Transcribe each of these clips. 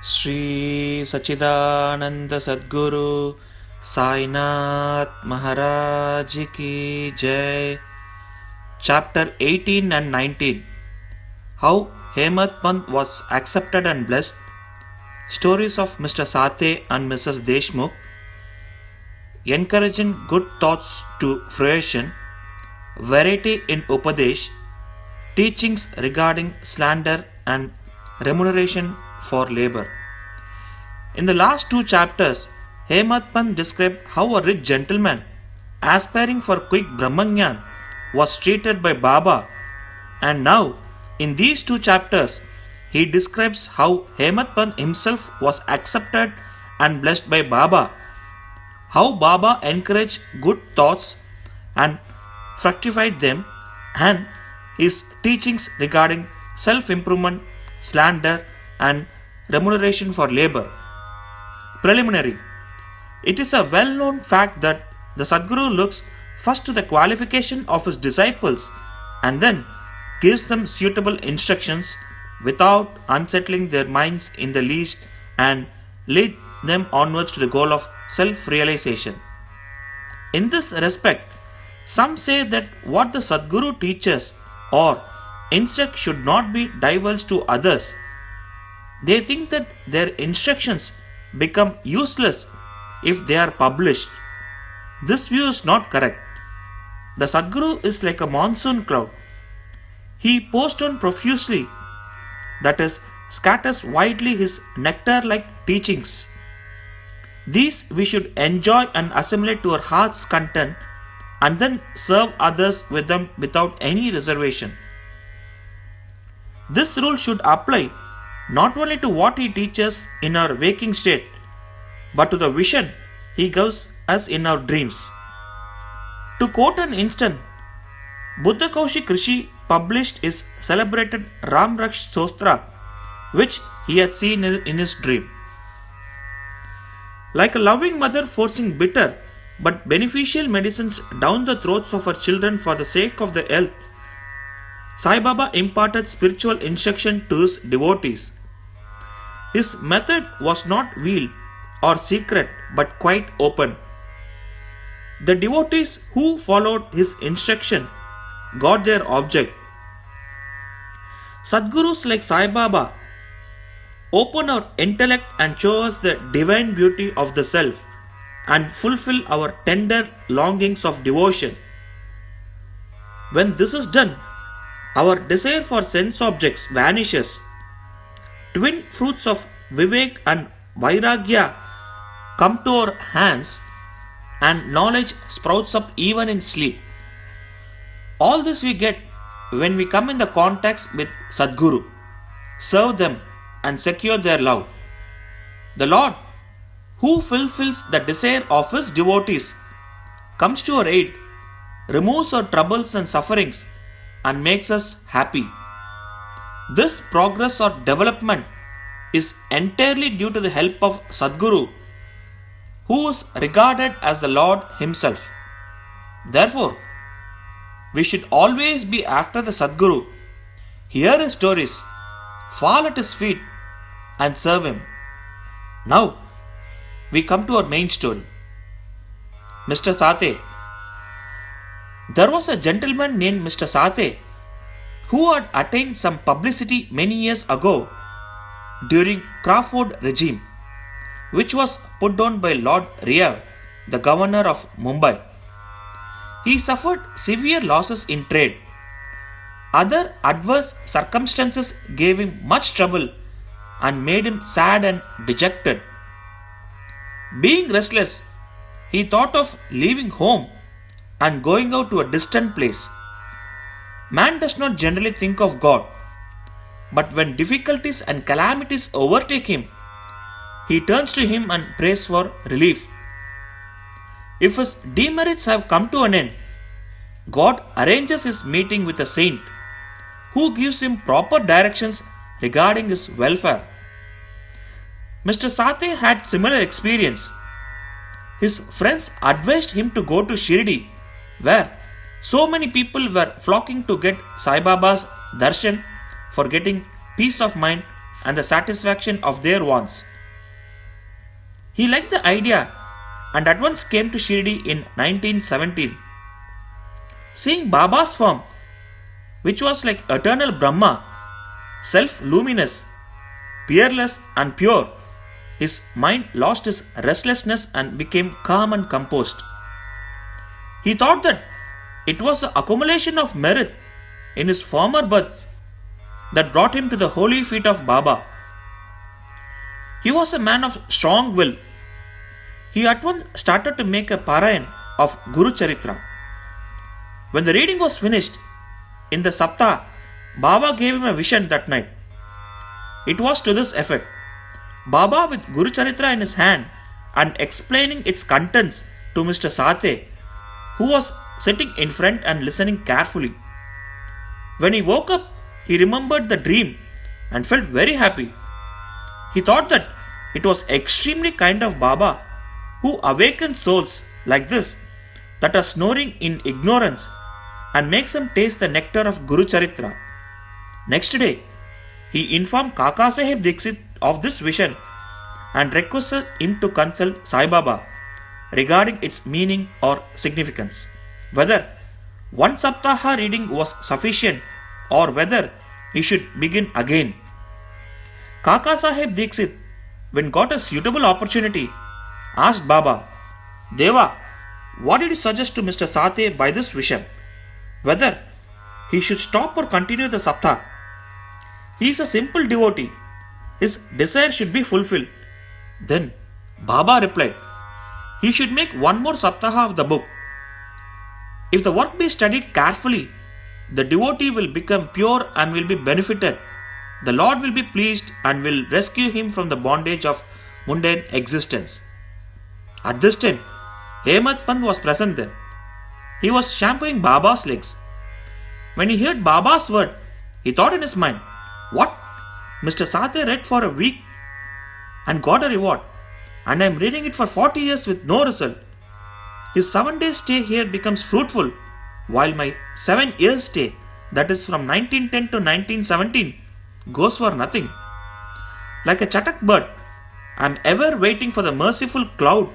Sri Sachidananda Sadguru Sainath Maharaj Ki Jai. Chapter 18 and 19. How Hemadpant was accepted and blessed. Stories of Mr. Sate and Mrs. Deshmukh. Encouraging good thoughts to fruition. Variety in Upadesh. Teachings regarding slander and remuneration for labor. In the last two chapters, Hemadpant described how a rich gentleman, aspiring for quick Brahmagyan, was treated by Baba, and now, in these two chapters, he describes how Hemadpant himself was accepted and blessed by Baba, how Baba encouraged good thoughts and fructified them, and his teachings regarding self-improvement, slander, and remuneration for labor. Preliminary. It is a well-known fact that the Sadguru looks first to the qualification of his disciples and then gives them suitable instructions without unsettling their minds in the least and lead them onwards to the goal of self-realization. In this respect, some say that what the Sadguru teaches or instructs should not be divulged to others. They think that their instructions become useless if they are published. This view is not correct. The Sadguru is like a monsoon cloud. He pours on profusely, that is, scatters widely his nectar-like teachings. These we should enjoy and assimilate to our heart's content and then serve others with them without any reservation. This rule should apply not only to what he teaches in our waking state, but to the vision he gives us in our dreams. To quote an instant, Buddha Kaushik Rishi published his celebrated Ramraksh Sostra, which he had seen in his dream. Like a loving mother forcing bitter but beneficial medicines down the throats of her children for the sake of the health, Sai Baba imparted spiritual instruction to his devotees. His method was not veiled or secret but quite open. The devotees who followed his instruction got their object. Sadgurus like Sai Baba open our intellect and show us the divine beauty of the self and fulfill our tender longings of devotion. When this is done, our desire for sense objects vanishes. Twin fruits of Vivek and Vairagya come to our hands and knowledge sprouts up even in sleep. All this we get when we come in the contact with Sadguru, serve them and secure their love. The Lord, who fulfills the desire of his devotees, comes to our aid, removes our troubles and sufferings, and makes us happy. This progress or development is entirely due to the help of Sadguru, who is regarded as the Lord himself. Therefore, we should always be after the Sadguru, hear his stories, fall at his feet, and serve him. Now, we come to our main story. Mr. Sate. There was a gentleman named Mr. Sate who had attained some publicity many years ago during Crawford regime, which was put down by Lord Rhea, the governor of Mumbai. He suffered severe losses in trade. Other adverse circumstances gave him much trouble and made him sad and dejected. Being restless, he thought of leaving home and going out to a distant place. Man does not generally think of God, but when difficulties and calamities overtake him, he turns to him and prays for relief. If his demerits have come to an end, God arranges his meeting with a saint who gives him proper directions regarding his welfare. Mr. Sate had similar experience. His friends advised him to go to Shirdi, where so many people were flocking to get Sai Baba's darshan for getting peace of mind and the satisfaction of their wants. He liked the idea and at once came to Shirdi in 1917. Seeing Baba's form, which was like eternal Brahma, self-luminous, peerless and pure, his mind lost its restlessness and became calm and composed. He thought that it was the accumulation of merit in his former births that brought him to the holy feet of Baba. He was a man of strong will. He at once started to make a parayan of Guru Charitra. When the reading was finished, in the Sapta, Baba gave him a vision that night. It was to this effect: Baba with Guru Charitra in his hand and explaining its contents to Mr. Sate, who was sitting in front and listening carefully. When he woke up, he remembered the dream and felt very happy. He thought that it was extremely kind of Baba who awakens souls like this that are snoring in ignorance and makes them taste the nectar of Guru Charitra. Next day, he informed Kaka Sahib Dikshit of this vision and requested him to consult Sai Baba regarding its meaning or significance, whether one Saptaha reading was sufficient or whether he should begin again. Kaka Sahib Dikshit, when got a suitable opportunity, asked Baba, Deva, what did you suggest to Mr. Sate by this vision? Whether he should stop or continue the Saptah? He is a simple devotee. His desire should be fulfilled. Then Baba replied, he should make one more Saptaha of the book. If the work be studied carefully, the devotee will become pure and will be benefited. The Lord will be pleased and will rescue him from the bondage of mundane existence. At this time, Hemadpant was present there. He was shampooing Baba's legs. When he heard Baba's word, he thought in his mind, what? Mr. Sate read for a week and got a reward, and I am reading it for 40 years with no result. His 7-day stay here becomes fruitful, while my 7-year stay, that is from 1910 to 1917, goes for nothing. Like a chatak bird, I am ever waiting for the merciful cloud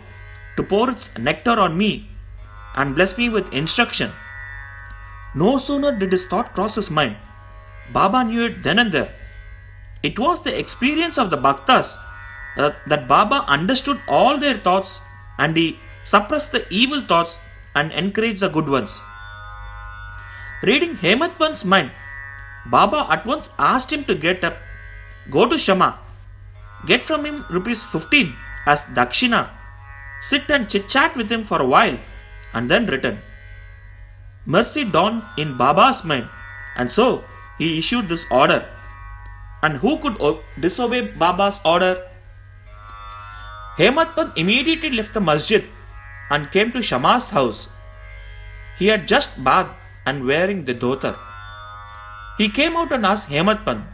to pour its nectar on me and bless me with instruction. No sooner did his thought cross his mind, Baba knew it then and there. It was the experience of the Bhaktas that Baba understood all their thoughts and he suppressed the evil thoughts and encouraged the good ones. Reading Hemadpant's mind, Baba at once asked him to get up, go to Shama, get from him rupees 15 as Dakshina, sit and chit-chat with him for a while and then return. Mercy dawned in Baba's mind, and so he issued this order. And who could disobey Baba's order? Hemadpant immediately left the masjid and came to Shama's house. He had just bathed and wearing the dhotar. He came out and asked Hemadpant,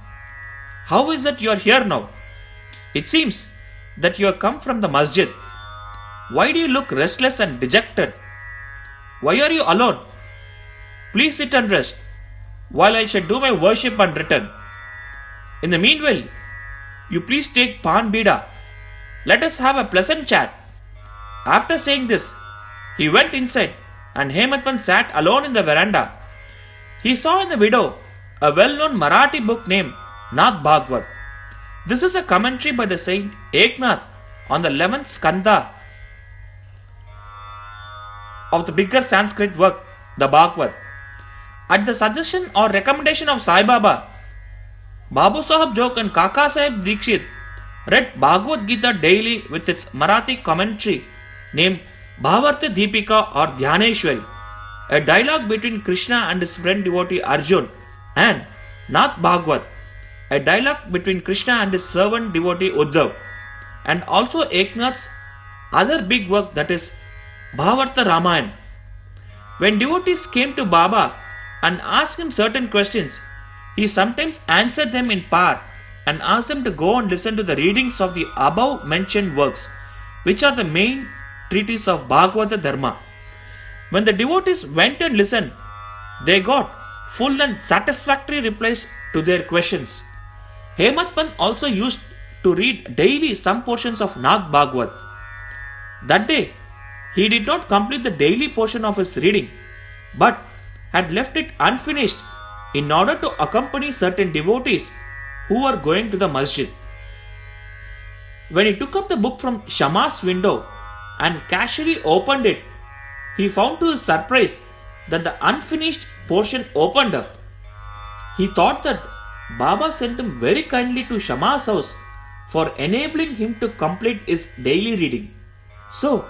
how is that you are here now? It seems that you have come from the masjid. Why do you look restless and dejected? Why are you alone? Please sit and rest, while I shall do my worship and return. In the meanwhile, you please take Pan Bida. Let us have a pleasant chat. After saying this, he went inside and Hemadpant sat alone in the veranda. He saw in the window a well-known Marathi book named Nath Bhagwat. This is a commentary by the saint Eknath on the 11th skanda of the bigger Sanskrit work, the Bhagwat. At the suggestion or recommendation of Sai Baba, Babu Sahib Jok and Kaka Sahib Dikshit read Bhagavad Gita daily with its Marathi commentary named Bhavartha Deepika or Dhyaneshwari, a dialogue between Krishna and his friend devotee Arjun, and Nath Bhagwat, a dialogue between Krishna and his servant devotee Uddhav, and also Eknath's other big work, that is Bhavartha Ramayana. When devotees came to Baba and asked him certain questions, he sometimes answered them in part and asked them to go and listen to the readings of the above mentioned works, which are the main treatise of Bhagavata Dharma. When the devotees went and listened, they got full and satisfactory replies to their questions. Hemadpant also used to read daily some portions of Nag Bhagwat. That day, he did not complete the daily portion of his reading, but had left it unfinished in order to accompany certain devotees who were going to the masjid. When he took up the book from Shama's window and casually opened it, he found to his surprise that the unfinished portion opened up. He thought that Baba sent him very kindly to Shama's house for enabling him to complete his daily reading. So,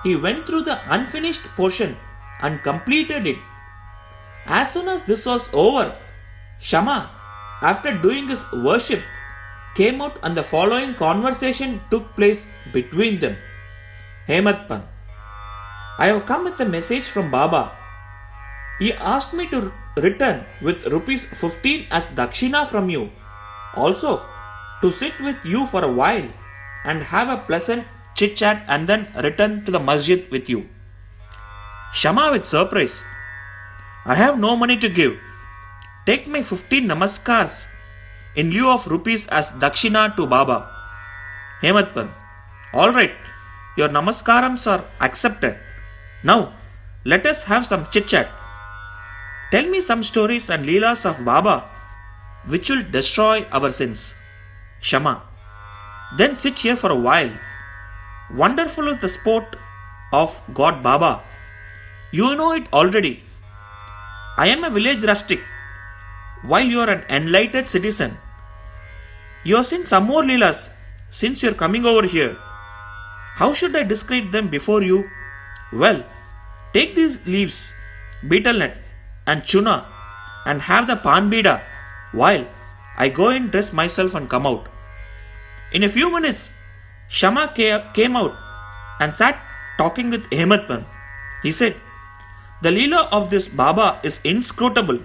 he went through the unfinished portion and completed it. As soon as this was over, Shama, after doing his worship, came out and the following conversation took place between them. Hemadpant, I have come with a message from Baba. He asked me to return with rupees 15 as dakshina from you. Also, to sit with you for a while and have a pleasant chit chat and then return to the masjid with you. Shama with surprise, I have no money to give. Take my 15 namaskars in lieu of rupees as dakshina to Baba. Hemadpant, alright, your namaskarams are accepted. Now, let us have some chit chat. Tell me some stories and leelas of Baba which will destroy our sins. Shama, then sit here for a while. Wonderful is the sport of God Baba. You know it already. I am a village rustic, while you are an enlightened citizen. You have seen some more leelas since you are coming over here. How should I describe them before you? Well, take these leaves, betel nut, and chuna, and have the pan bida while I go and dress myself and come out. In a few minutes, Shama came out and sat talking with Hemadpant. He said, the leela of this Baba is inscrutable.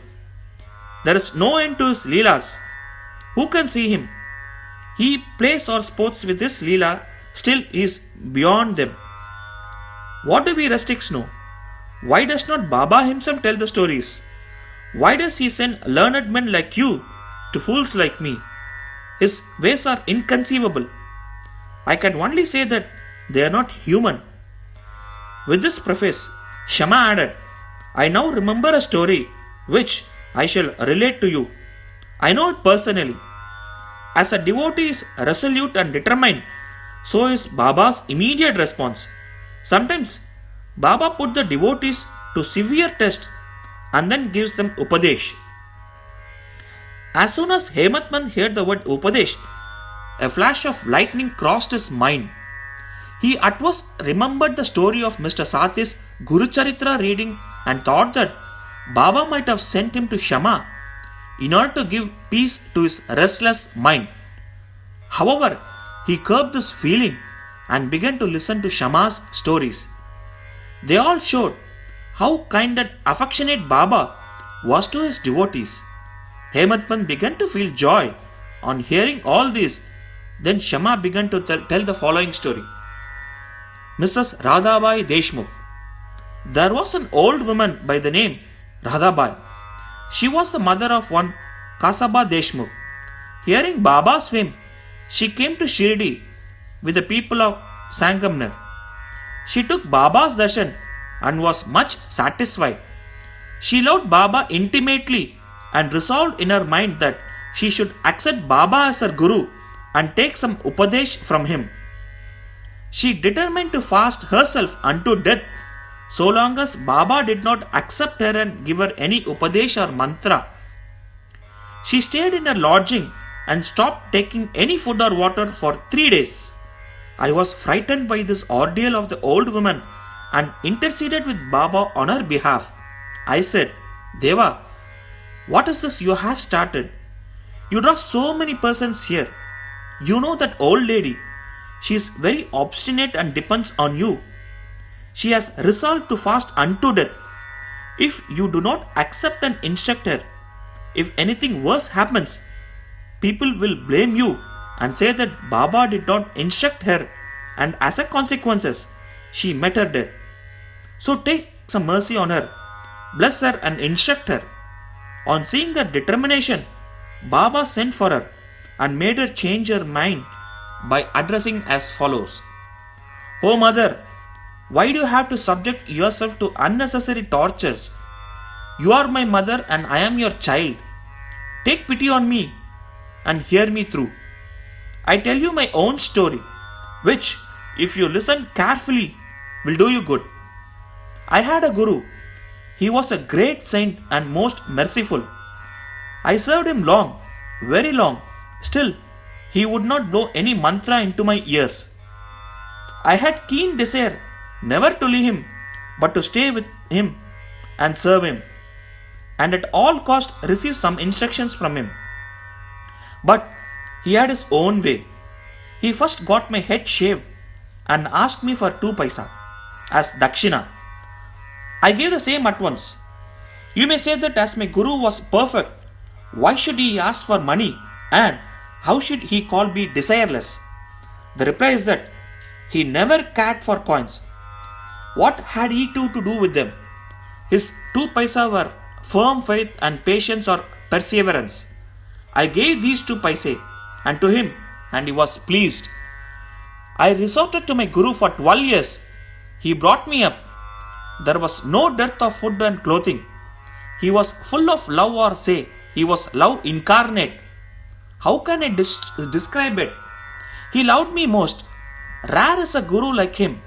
There is no end to his leelas. Who can see him? He plays or sports with this leela, still he is beyond them. What do we rustics know? Why does not Baba himself tell the stories? Why does he send learned men like you to fools like me? His ways are inconceivable. I can only say that they are not human. With this preface, Shama added, I now remember a story which I shall relate to you. I know it personally. As a devotee is resolute and determined, so is Baba's immediate response. Sometimes Baba put the devotees to severe test and then gives them Upadesh. As soon as Hemadpant heard the word Upadesh, a flash of lightning crossed his mind. He at once remembered the story of Mr. Sate's Guru Charitra reading and thought that Baba might have sent him to Shama in order to give peace to his restless mind. However, he curbed this feeling and began to listen to Shama's stories. They all showed how kind and affectionate Baba was to his devotees. Hemadpant began to feel joy on hearing all this. Then Shama began to tell the following story. Mrs. Radhabai Deshmukh. There was an old woman by the name Radhabai. She was the mother of one Kasaba Deshmukh. Hearing Baba's fame, she came to Shirdi with the people of Sangamner. She took Baba's darshan and was much satisfied. She loved Baba intimately and resolved in her mind that she should accept Baba as her guru and take some upadesh from him. She determined to fast herself unto death so long as Baba did not accept her and give her any upadesh or mantra. She stayed in her lodging and stopped taking any food or water for 3 days. I was frightened by this ordeal of the old woman and interceded with Baba on her behalf. I said, Deva, what is this you have started? You draw so many persons here. You know that old lady. She is very obstinate and depends on you. She has resolved to fast unto death. If you do not accept and instruct her, if anything worse happens, people will blame you and say that Baba did not instruct her, and as a consequence, she met her death. So take some mercy on her, bless her and instruct her. On seeing her determination, Baba sent for her and made her change her mind by addressing as follows: "O mother, why do you have to subject yourself to unnecessary tortures? You are my mother and I am your child. Take pity on me and hear me through. I tell you my own story, which, if you listen carefully, will do you good. I had a guru. He was a great saint and most merciful. I served him long, very long. Still, he would not blow any mantra into my ears. I had keen desire never to leave him, but to stay with him and serve him, and at all cost receive some instructions from him. But he had his own way. He first got my head shaved and asked me for 2 paisa as dakshina. I gave the same at once. You may say that as my guru was perfect, why should he ask for money, and how should he call me desireless? The reply is that he never cared for coins. What had he to do with them? His 2 paisa were firm faith and patience or perseverance. I gave these 2 paise and to him, and he was pleased. I resorted to my guru for 12 years. He brought me up. There was no dearth of food and clothing. He was full of love, or say, he was love incarnate. How can I describe it? He loved me most. Rare is a guru like him.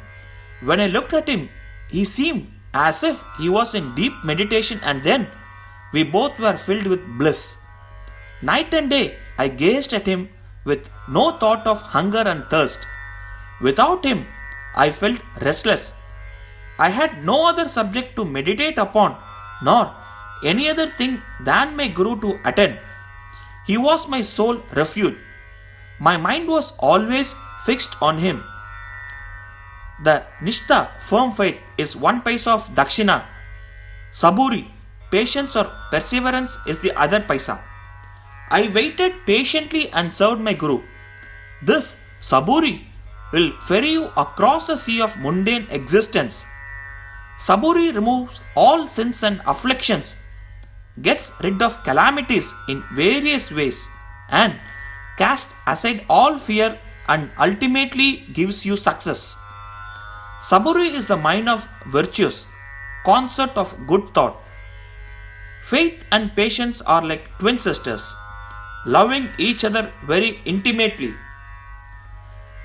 When I looked at him, he seemed as if he was in deep meditation, and then we both were filled with bliss. Night and day I gazed at him with no thought of hunger and thirst. Without him, I felt restless. I had no other subject to meditate upon, nor any other thing than my guru to attend. He was my sole refuge. My mind was always fixed on him. The nishtha, firm faith, is 1 paisa of dakshina. Saburi, patience or perseverance, is the other paisa. I waited patiently and served my guru. This saburi will ferry you across the sea of mundane existence. Saburi removes all sins and afflictions, gets rid of calamities in various ways, and casts aside all fear and ultimately gives you success. Saburi is the mind of virtues, concert of good thought. Faith and patience are like twin sisters, loving each other very intimately.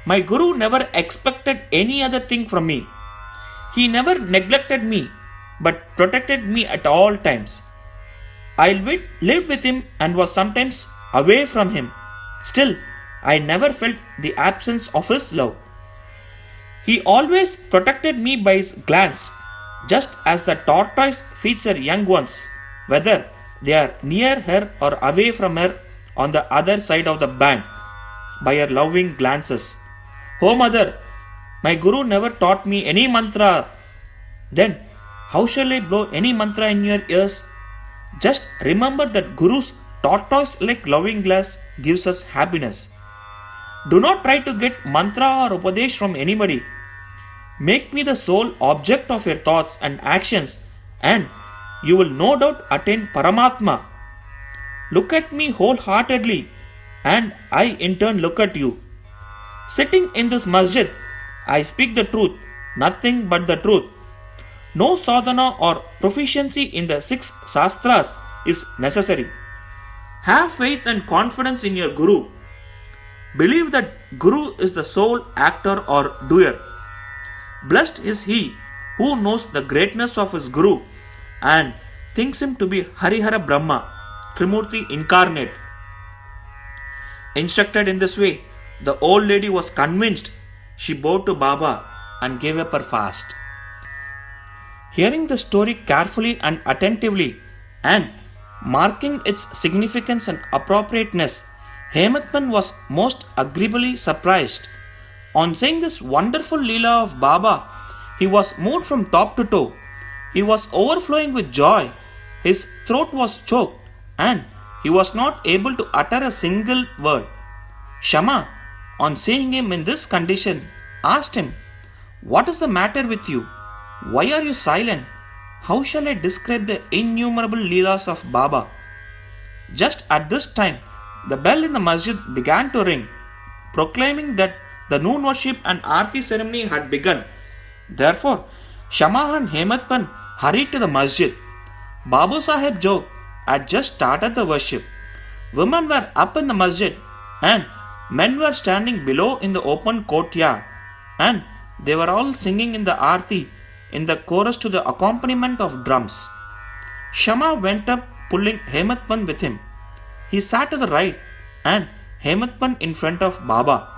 My guru never expected any other thing from me. He never neglected me, but protected me at all times. I lived with him and was sometimes away from him. Still, I never felt the absence of his love. He always protected me by his glance, just as the tortoise feeds her young ones, whether they are near her or away from her on the other side of the bank, by her loving glances. Oh mother, my guru never taught me any mantra. Then, how shall I blow any mantra in your ears? Just remember that guru's tortoise-like loving glass gives us happiness. Do not try to get mantra or upadesh from anybody. Make me the sole object of your thoughts and actions, and you will no doubt attain Paramatma. Look at me wholeheartedly, and I in turn look at you. Sitting in this masjid, I speak the truth, nothing but the truth. No sadhana or proficiency in the 6 sastras is necessary. Have faith and confidence in your guru. Believe that guru is the sole actor or doer. Blessed is he who knows the greatness of his guru and thinks him to be Harihara Brahma, Trimurti incarnate. Instructed in this way, the old lady was convinced. She bowed to Baba and gave up her fast. Hearing the story carefully and attentively, and marking its significance and appropriateness, Hemadpant was most agreeably surprised. On seeing this wonderful Leela of Baba, he was moved from top to toe. He was overflowing with joy. His throat was choked, and he was not able to utter a single word. Shama, on seeing him in this condition, asked him, "What is the matter with you? Why are you silent? How shall I describe the innumerable Leelas of Baba?" Just at this time, The bell in the masjid began to ring, proclaiming that the noon worship and arti ceremony had begun. Therefore, Shama and Hemadpant hurried to the masjid. Babu Sahib Jog had just started the worship. Women were up in the masjid and men were standing below in the open courtyard, and they were all singing in the arti in the chorus to the accompaniment of drums. Shama went up pulling Hemadpant with him. He sat to the right and Hemadpant in front of Baba.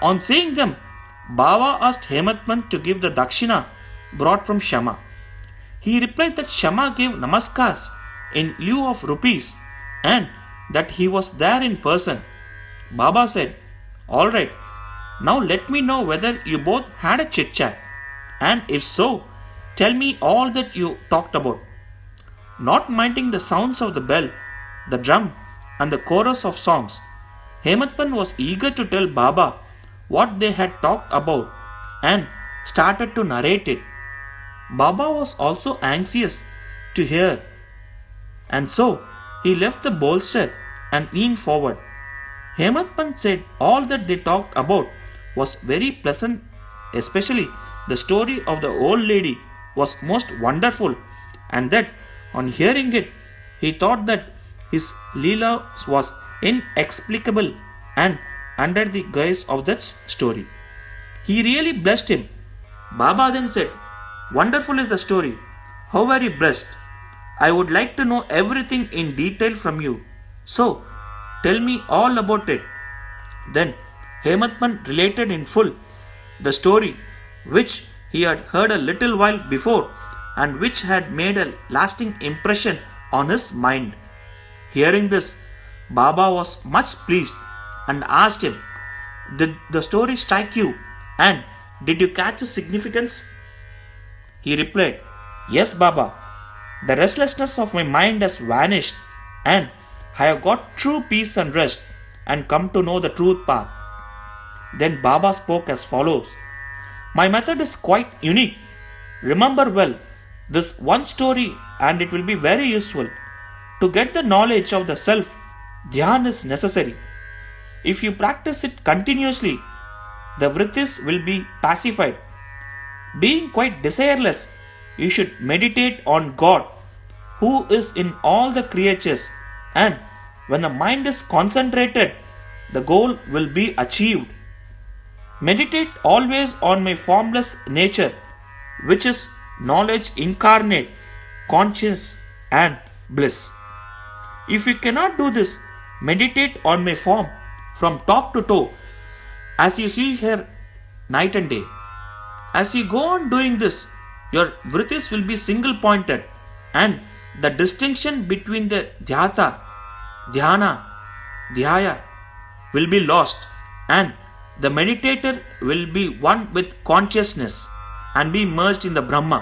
On seeing them, Baba asked Hemadpant to give the dakshina brought from Shama. He replied that Shama gave namaskars in lieu of rupees and that he was there in person. Baba said, "Alright, now let me know whether you both had a chit chat, and if so, tell me all that you talked about." Not minding the sounds of the bell, the drum, and the chorus of songs, Hemadpant was eager to tell Baba what they had talked about and started to narrate it. Baba was also anxious to hear, and so he left the bolster and leaned forward. Hemadpant said all that they talked about was very pleasant, especially the story of the old lady was most wonderful, and that on hearing it, he thought that his Leela was inexplicable and under the guise of that story. He really blessed him. Baba then said, "Wonderful is the story. How very blessed. I would like to know everything in detail from you. So, tell me all about it." Then Hemadpant related in full the story which he had heard a little while before and which had made a lasting impression on his mind. Hearing this, Baba was much pleased and asked him, "Did the story strike you, and did you catch its significance?" He replied, "Yes, Baba. The restlessness of my mind has vanished, and I have got true peace and rest and come to know the truth path." Then Baba spoke as follows: "My method is quite unique. Remember well this one story and it will be very useful. To get the knowledge of the self, dhyan is necessary. If you practice it continuously, the vrittis will be pacified. Being quite desireless, you should meditate on God, who is in all the creatures, and when the mind is concentrated, the goal will be achieved. Meditate always on my formless nature, which is knowledge incarnate, conscious, and bliss. If you cannot do this, meditate on my form from top to toe, as you see here night and day. As you go on doing this, your vrittis will be single pointed, and the distinction between the dhyata, dhyana, dhyaya will be lost, and the meditator will be one with consciousness and be merged in the Brahma.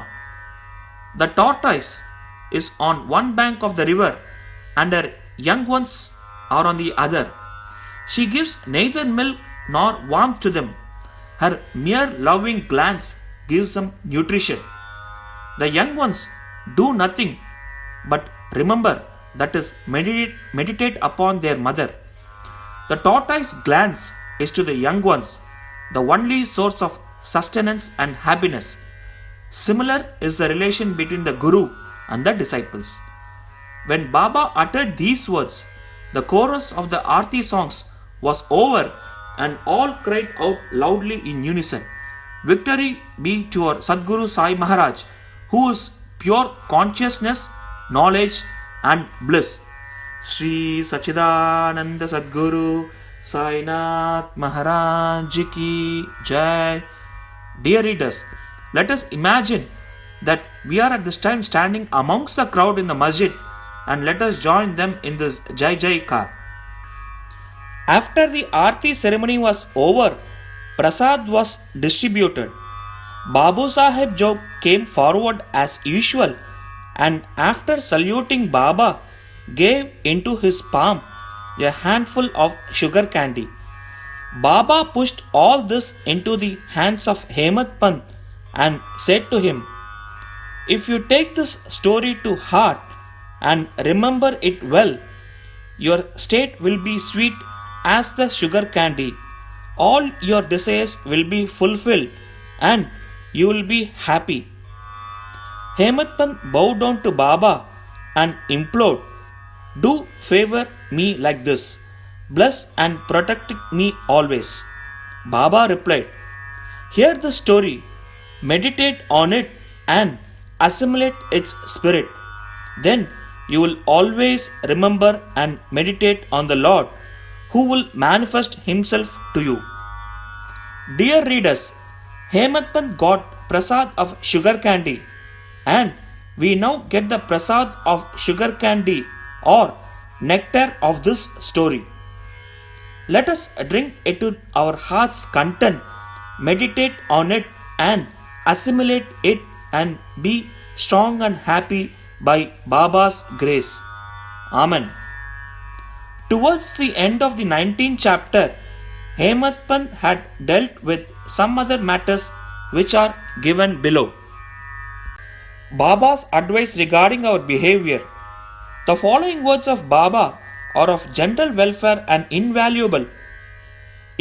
The tortoise is on one bank of the river and her young ones are on the other. She gives neither milk nor warmth to them. Her mere loving glance gives them nutrition. The young ones do nothing but remember, that is, meditate upon their mother. The tortoise glance is to the young ones, the only source of sustenance and happiness. Similar is the relation between the Guru and the disciples. When Baba uttered these words, the chorus of the Aarti songs was over and all cried out loudly in unison, "Victory be to our Sadguru Sai Maharaj, who is pure consciousness, knowledge and bliss. Sri Sachidananda Sadguru Sai Nath Maharaj Ki Jai." Dear readers, let us imagine that we are at this time standing amongst the crowd in the masjid, and let us join them in this Jai Jai Kar. After the Aarti ceremony was over, Prasad was distributed. Babu Sahib Jog came forward as usual, and after saluting Baba, gave into his palm a handful of sugar candy. Baba pushed all this into the hands of Hemadpant and said to him, "If you take this story to heart and remember it well, Your state will be sweet as the sugar candy. All your desires will be fulfilled and you will be happy. Hemadpant bowed down to Baba and implored, "Do favor me like this. Bless and protect me always." Baba replied, "Hear the story, meditate on it, and assimilate its spirit. Then you will always remember and meditate on the Lord who will manifest Himself to you." Dear readers, Hemadpant got prasad of sugar candy, and we now get the prasad of sugar candy or nectar of this story. Let us drink it to our heart's content, meditate on it, and assimilate it, and be strong and happy by Baba's grace. Amen. Towards the end of the 19th chapter, Hemadpant had dealt with some other matters which are given below. Baba's advice regarding our behavior. The following words of Baba are of general welfare and invaluable.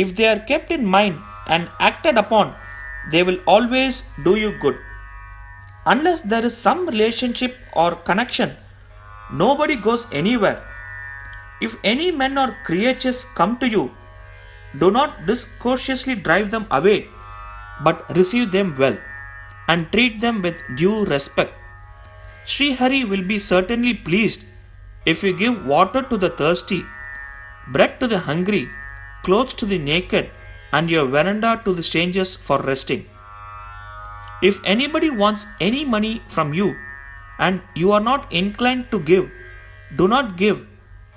If they are kept in mind and acted upon, they will always do you good. Unless there is some relationship or connection, nobody goes anywhere. If any men or creatures come to you, do not discourteously drive them away, but receive them well and treat them with due respect. Sri Hari will be certainly pleased if you give water to the thirsty, bread to the hungry, clothes to the naked, and your veranda to the strangers for resting. If anybody wants any money from you and you are not inclined to give, do not give,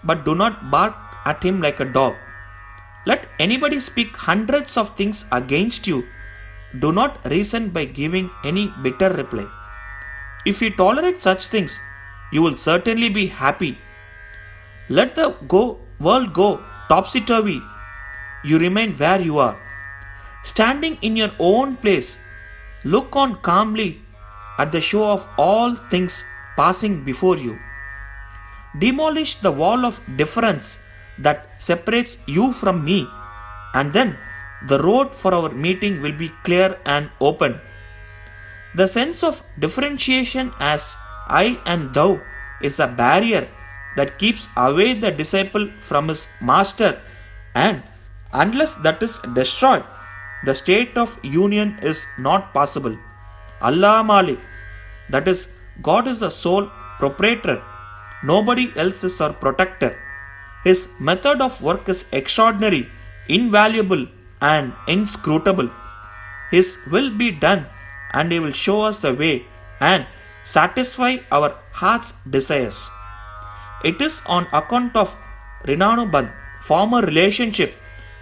but do not bark at him like a dog. Let anybody speak hundreds of things against you. Do not reason by giving any bitter reply. If you tolerate such things, you will certainly be happy. Let the world go topsy-turvy. You remain where you are. Standing in your own place, look on calmly at the show of all things passing before you. Demolish the wall of difference that separates you from me, and then the road for our meeting will be clear and open. The sense of differentiation as I and thou is a barrier that keeps away the disciple from his master, and unless that is destroyed, the state of union is not possible. Allah Malik, that is, God is the sole proprietor. Nobody else is our protector. His method of work is extraordinary, invaluable, and inscrutable. His will be done, and He will show us the way and satisfy our heart's desires. It is on account of Rinanubandh, former relationship,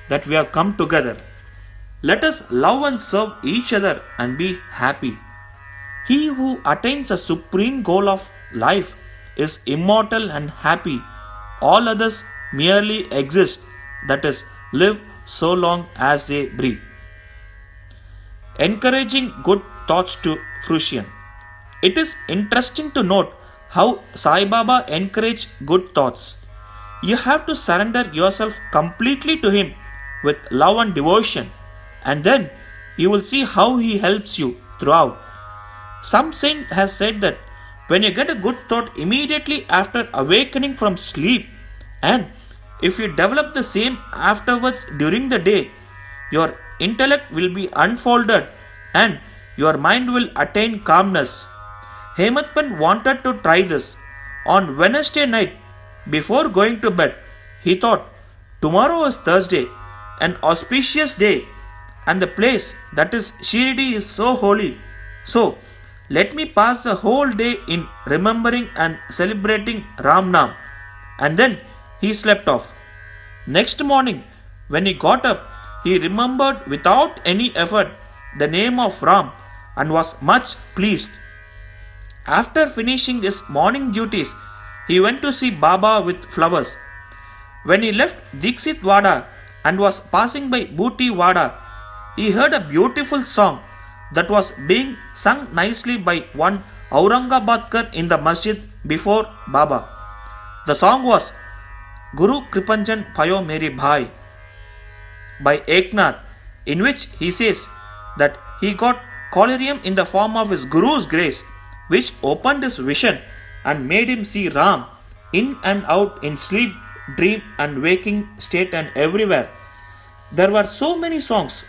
that we have come together. Let us love and serve each other and be happy. He who attains a supreme goal of life is immortal and happy. All others merely exist, that is, live so long as they breathe. Encouraging good thoughts to fruition. It is interesting to note how Sai Baba encouraged good thoughts. You have to surrender yourself completely to Him with love and devotion, and then you will see how He helps you throughout. Some saint has said that when you get a good thought immediately after awakening from sleep, and if you develop the same afterwards during the day, your intellect will be unfolded and your mind will attain calmness. Hemadpant wanted to try this. On Wednesday night, before going to bed, he thought, tomorrow is Thursday, an auspicious day, and the place, that is Shirdi, is so holy. So, let me pass the whole day in remembering and celebrating Ram Nam. And then he slept off. Next morning, when he got up, he remembered without any effort the name of Ram and was much pleased. After finishing his morning duties, he went to see Baba with flowers. When he left Dixit Wada and was passing by Booty Wada, he heard a beautiful song that was being sung nicely by one Aurangabadkar in the masjid before Baba. The song was, Guru Kripanjan Payo Meri Bhai by Eknath, in which he says that he got collyrium in the form of his Guru's grace, which opened his vision and made him see Ram in and out in sleep, dream, and waking state and everywhere. There were so many songs,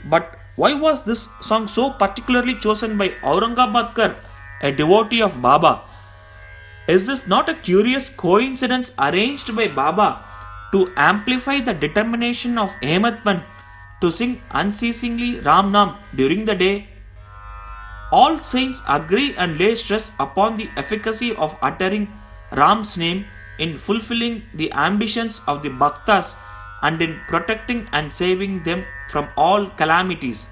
but why was this song so particularly chosen by Aurangabadkar, a devotee of Baba? Is this not a curious coincidence arranged by Baba to amplify the determination of Hemadpant to sing unceasingly Ram Nam during the day? All saints agree and lay stress upon the efficacy of uttering Ram's name in fulfilling the ambitions of the Bhaktas and in protecting and saving them from all calamities.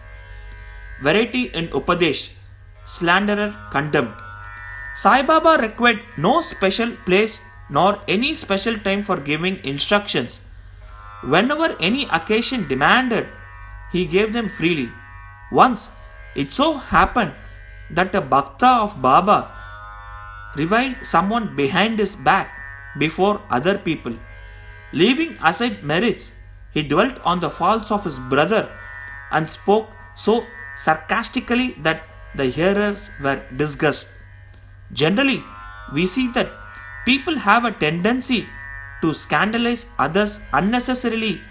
Variety in Upadesh, slanderer condemned. Sai Baba required no special place nor any special time for giving instructions. Whenever any occasion demanded, he gave them freely. Once, it so happened that a Bhakta of Baba reviled someone behind his back before other people. Leaving aside merits, he dwelt on the faults of his brother and spoke so sarcastically that the hearers were disgusted. Generally, we see that people have a tendency to scandalize others unnecessarily,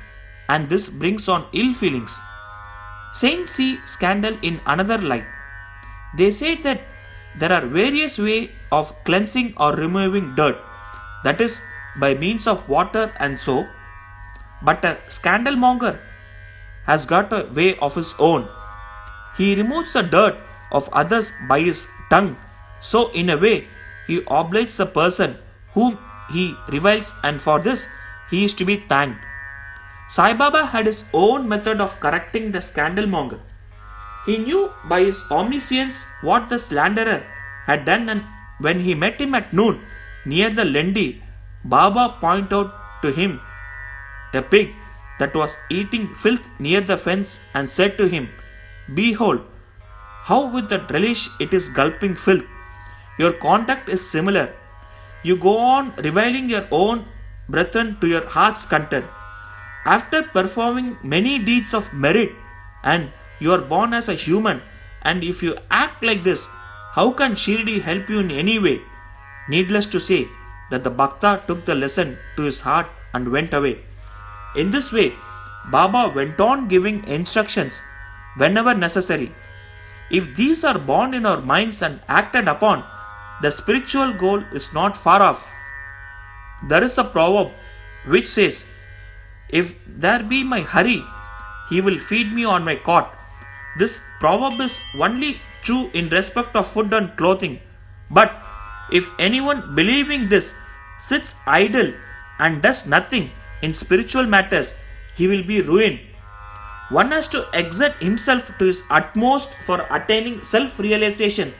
and this brings on ill feelings. Saints see scandal in another light. They say that there are various ways of cleansing or removing dirt, that is, by means of water and soap, but a scandalmonger has got a way of his own. He removes the dirt of others by his tongue, so in a way he obliges the person whom he reviles, and for this he is to be thanked. Sai Baba had his own method of correcting the scandalmonger. He knew by his omniscience what the slanderer had done, and when he met him at noon near the Lendi, Baba pointed out to him a pig that was eating filth near the fence and said to him, "Behold, how with that relish it is gulping filth. Your conduct is similar. You go on reviling your own brethren to your heart's content. After performing many deeds of merit, and you are born as a human, and if you act like this, how can Shirdi help you in any way?" Needless to say that the Bhakta took the lesson to his heart and went away. In this way, Baba went on giving instructions whenever necessary. If these are born in our minds and acted upon, the spiritual goal is not far off. There is a proverb which says, "If there be my Hari, he will feed me on my cot." This proverb is only true in respect of food and clothing, but if anyone believing this sits idle and does nothing in spiritual matters, he will be ruined. One has to exert himself to his utmost for attaining self-realization.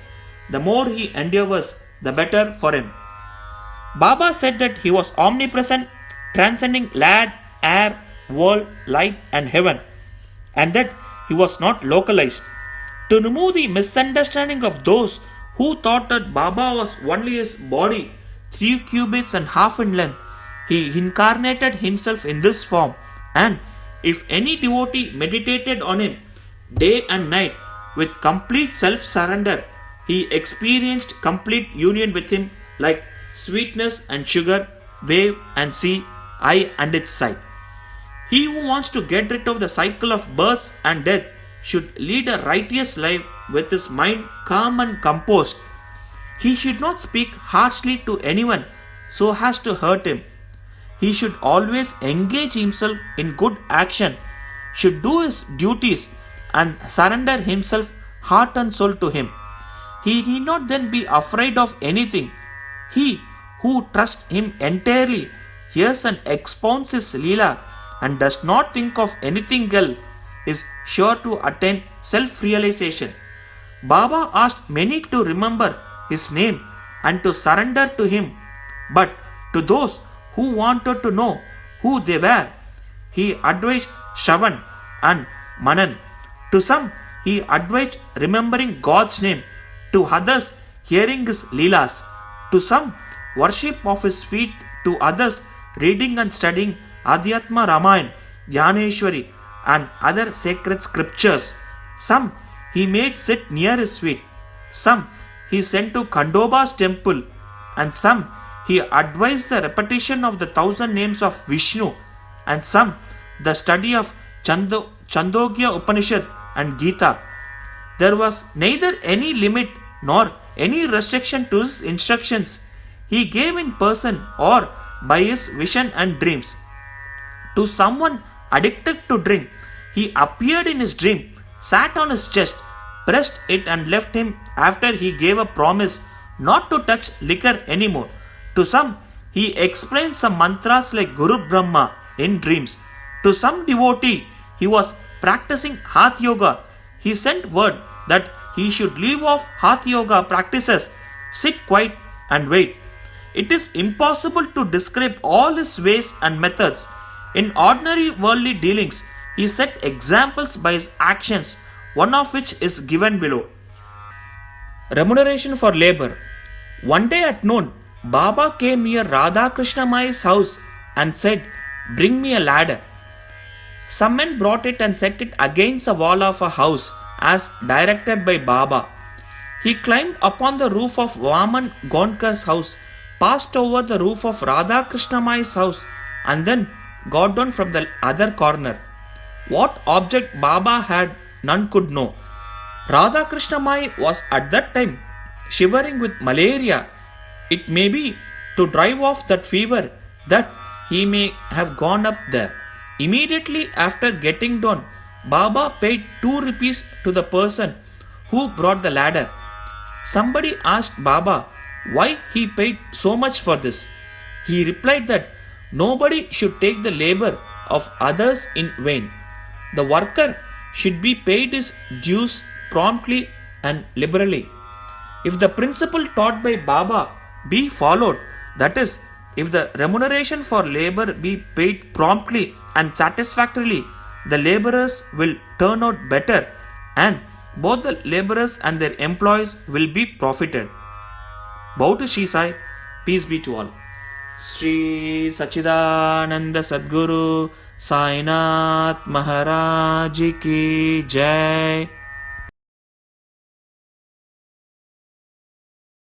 The more he endeavors, the better for him. Baba said that he was omnipresent, transcending land, air, world, light, and heaven, and that he was not localized. To remove the misunderstanding of those who thought that Baba was only his body, 3 cubits and half in length, he incarnated himself in this form, and if any devotee meditated on him day and night with complete self-surrender, he experienced complete union with him like sweetness and sugar, wave and sea, eye and its sight. He who wants to get rid of the cycle of births and death should lead a righteous life with his mind calm and composed. He should not speak harshly to anyone so as to hurt him. He should always engage himself in good action, should do his duties and surrender himself heart and soul to him. He need not then be afraid of anything. He who trusts him entirely hears and expounds his Leela and does not think of anything else is sure to attain self-realization. Baba asked many to remember his name and to surrender to him, but to those who wanted to know who they were, he advised Shravan and Manan. To some, he advised remembering God's name, to others, hearing his Leelas, to some, worship of his feet, to others, reading and studying Adhyatma Ramayana, Dhyaneshwari, and other sacred scriptures. Some he made sit near his feet, some he sent to Khandoba's temple, and some he advised the repetition of the 1,000 names of Vishnu, and some the study of Chandogya Upanishad and Gita. There was neither any limit nor any restriction to his instructions. He gave in person or by his vision and dreams. To someone addicted to drink, he appeared in his dream, sat on his chest, pressed it, and left him after he gave a promise not to touch liquor anymore. To some, he explained some mantras like Guru Brahma in dreams. To some devotee, he was practicing Hatha Yoga. He sent word that he should leave off Hatha Yoga practices, sit quiet, and wait. It is impossible to describe all his ways and methods. In ordinary worldly dealings, he set examples by his actions, one of which is given below. Remuneration for labor. One day at noon, Baba came near Radha Krishna Mai's house and said, "Bring me a ladder." Some men brought it and set it against the wall of a house as directed by Baba. He climbed upon the roof of Vaman Gonkar's house, passed over the roof of Radha Krishna Mai's house, and then got down from the other corner. What object Baba had, none could know. Radha Krishna Mai was at that time shivering with malaria. It may be to drive off that fever that he may have gone up there. Immediately after getting down, Baba paid 2 rupees to the person who brought the ladder. Somebody asked Baba why he paid so much for this. He replied that nobody should take the labor of others in vain. The worker should be paid his dues promptly and liberally. If the principle taught by Baba be followed, that is, if the remuneration for labor be paid promptly and satisfactorily, the laborers will turn out better and both the laborers and their employees will be profited. Bow to Shri Sai, peace be to all. Shri Sachidananda Sadguru Sainath Maharaj Ki Jai.